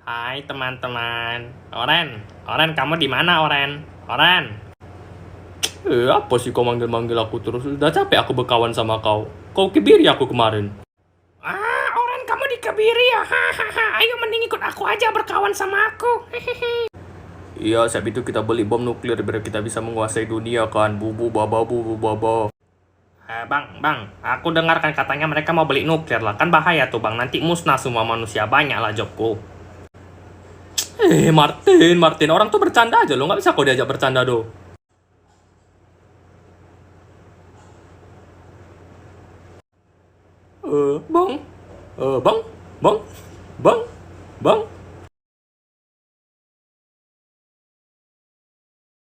Hai teman-teman. Oren, kamu di mana Oren? Oren. Apa sih kau manggil-manggil aku terus? Udah capek aku berkawan sama kau. Kau kebiri aku kemarin. Oren, kamu dikebiri ya? Hahaha. Ayo mending ikut aku aja berkawan sama aku. Hehehe. Iya, saat itu kita beli bom nuklir biar kita bisa menguasai dunia kan. Bubu baba bubu baba. Bang, aku dengarkan katanya mereka mau beli nuklir lah. Kan bahaya tuh bang, nanti musnah semua manusia. Banyak lah jobku. Martin, orang tuh bercanda aja lo, nggak bisa kok diajak bercanda do. Bang, bang, bang, bang, bang.